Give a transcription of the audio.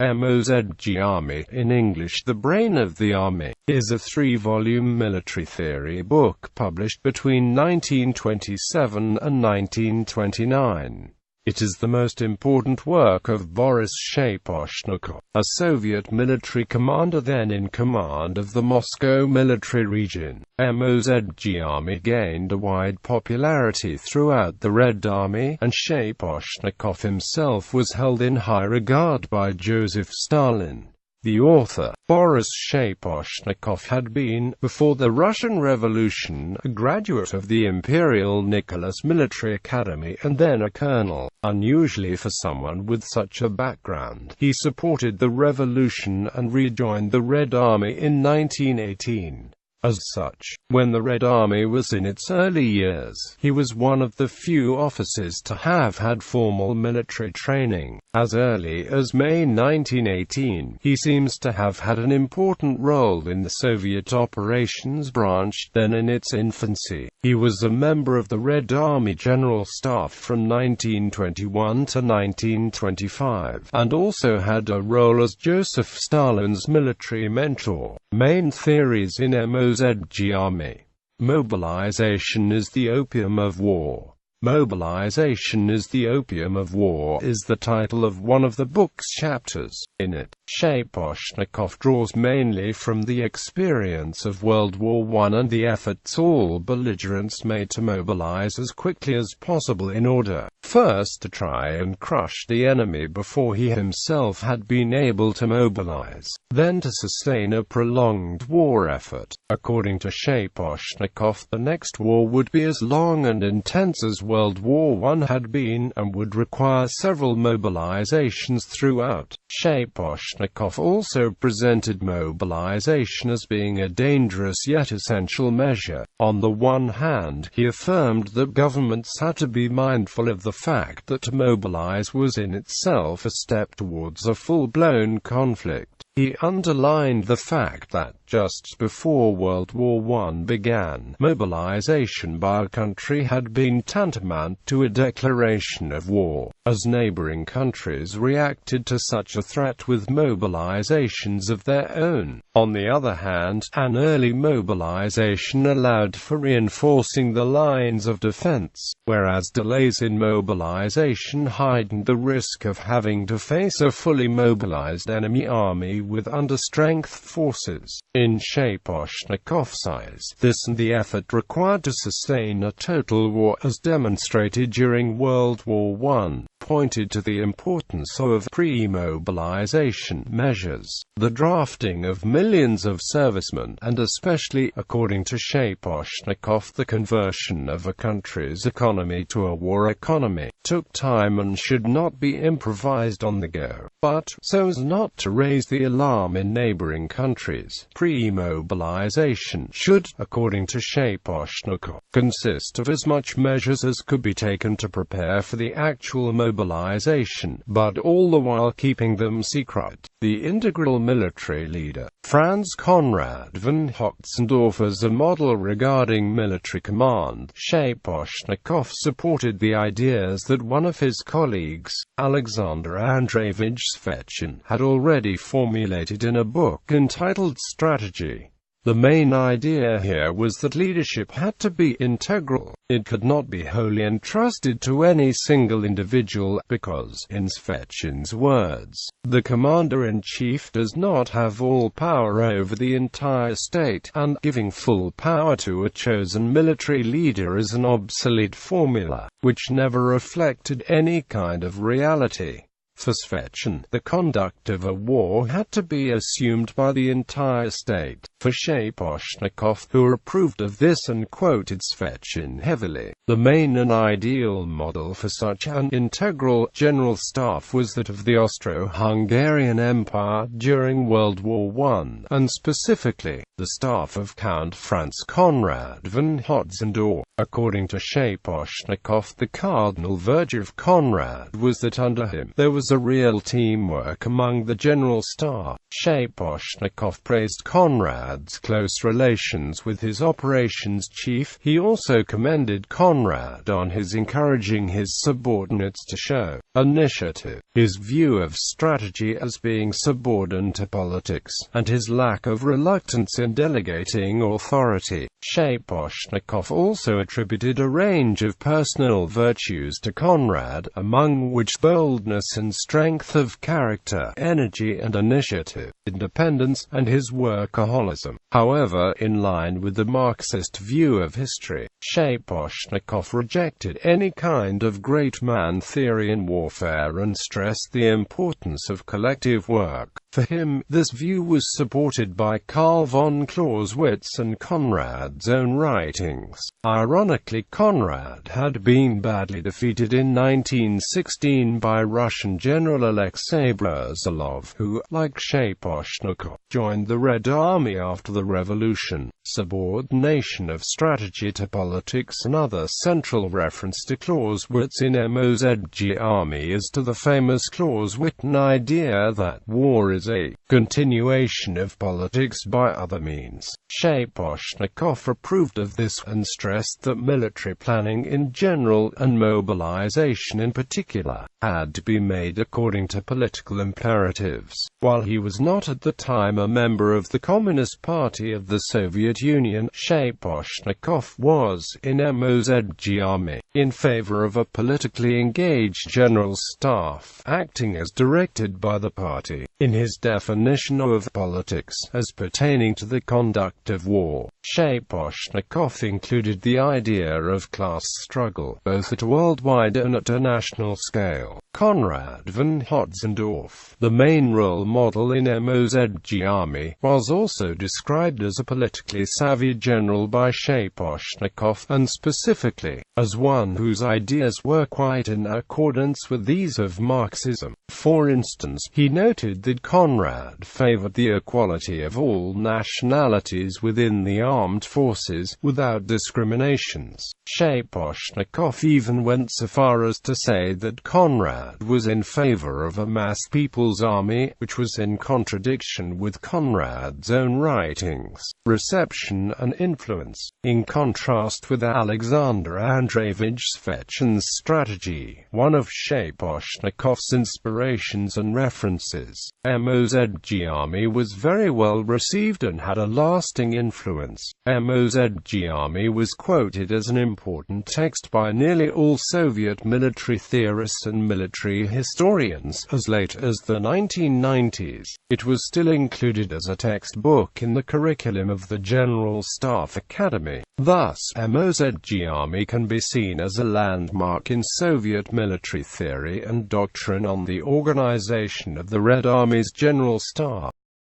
Mozg Armii, in English The Brain of the Army, is a 3-volume military theory book published between 1927 and 1929. It is the most important work of Boris Shaposhnikov, a Soviet military commander then in command of the Moscow military region. Mozg Armii gained a wide popularity throughout the Red Army, and Shaposhnikov himself was held in high regard by Joseph Stalin. The author, Boris Shaposhnikov, had been, before the Russian Revolution, a graduate of the Imperial Nicholas Military Academy and then a colonel. Unusually for someone with such a background, he supported the revolution and rejoined the Red Army in 1918. As such, when the Red Army was in its early years, he was one of the few officers to have had formal military training. As early as May 1918, he seems to have had an important role in the Soviet operations branch, then in its infancy. He was a member of the Red Army General Staff from 1921 to 1925, and also had a role as Joseph Stalin's military mentor. Main theories in Mozg Armii. Mobilization is the opium of war. Mobilization is the opium of war is the title of one of the book's chapters. In it, Shaposhnikov draws mainly from the experience of World War I and the efforts all belligerents made to mobilize as quickly as possible in order, first to try and crush the enemy before he himself had been able to mobilize, then to sustain a prolonged war effort. According to Shaposhnikov, the next war would be as long and intense as World War I had been, and would require several mobilizations throughout. Shaposhnikov also presented mobilization as being a dangerous yet essential measure. On the one hand, he affirmed that governments had to be mindful of the fact that to mobilize was in itself a step towards a full-blown conflict. He underlined the fact that, just before World War I began, mobilization by a country had been tantamount to a declaration of war, as neighboring countries reacted to such a threat with mobilizations of their own. On the other hand, an early mobilization allowed for reinforcing the lines of defense, whereas delays in mobilization heightened the risk of having to face a fully mobilized enemy army with understrength forces. In Shaposhnikov's eyes, this and the effort required to sustain a total war as demonstrated during World War I, pointed to the importance of pre-mobilization measures, the drafting of millions of servicemen, and especially, according to Shaposhnikov, the conversion of a country's economy to a war economy, took time and should not be improvised on the go, but, so as not to raise the alarm in neighboring countries, pre-mobilization should, according to Shaposhnikov, consist of as much measures as could be taken to prepare for the actual mobilization, but all the while keeping them secret. The integral military leader, Franz Conrad von Hotzendorf, as a model regarding military command. Shaposhnikov supported the ideas that one of his colleagues, Alexander Andreevich Svechin, had already formulated in a book entitled Strategy. The main idea here was that leadership had to be integral. It could not be wholly entrusted to any single individual, because, in Svechin's words, the commander-in-chief does not have all power over the entire state, and giving full power to a chosen military leader is an obsolete formula, which never reflected any kind of reality. For Svechin, the conduct of a war had to be assumed by the entire state. For Shaposhnikov, who approved of this and quoted Svechin heavily, the main and ideal model for such an integral general staff was that of the Austro-Hungarian Empire during World War I, and specifically, the staff of Count Franz Conrad von Hotzendorf. According to Shaposhnikov, the cardinal virtue of Conrad was that under him there was a real teamwork among the general staff. Shaposhnikov praised Conrad Conrad's close relations with his operations chief. He also commended Conrad on his encouraging his subordinates to show initiative, his view of strategy as being subordinate to politics, and his lack of reluctance in delegating authority. Shaposhnikov also attributed a range of personal virtues to Conrad, among which boldness and strength of character, energy and initiative, independence, and his workaholism. However, in line with the Marxist view of history, Shaposhnikov rejected any kind of great man theory in warfare and stressed the importance of collective work. For him, this view was supported by Karl von Clausewitz and Conrad's own writings. Ironically, Conrad had been badly defeated in 1916 by Russian General Alexei Brezilov, who, like Shaposhnikov, joined the Red Army after the revolution. Subordination of strategy to politics. Another central reference to Clausewitz in Mozg Armii is to the famous Clausewitzian idea that war is a continuation of politics by other means. Shaposhnikov approved of this and stressed that military planning in general, and mobilization in particular, had to be made according to political imperatives. While he was not at the time a member of the Communist Party of the Soviet Union, Shaposhnikov was, in Mozg Armii, in favor of a politically engaged general staff, acting as directed by the party. In his definition of politics as pertaining to the conduct of war, Shaposhnikov included the idea of class struggle, both at a worldwide and at a national scale. Konrad von Hotzendorf, the main role model in Mozg Armii, was also described as a politically savvy general by Shaposhnikov, and specifically, as one whose ideas were quite in accordance with these of Marxism. For instance, he noted that Conrad favored the equality of all nationalities within the armed forces, without discriminations. Shaposhnikov even went so far as to say that Conrad was in favor of a mass people's army, which was in contradiction with Conrad's own writings. Reception and influence. In contrast with Alexander Andreevich Svechin's strategy, one of Shaposhnikov's inspirations and references, Mozg Armii was very well received and had a lasting influence. Mozg Armii was quoted as an important text by nearly all Soviet military theorists and military historians as late as the 1990s. It was still included as a textbook in the curriculum of the General Staff Academy. Thus, Mozg Armii can be seen as a landmark in Soviet military theory and doctrine on the organization of the Red Army's General Staff.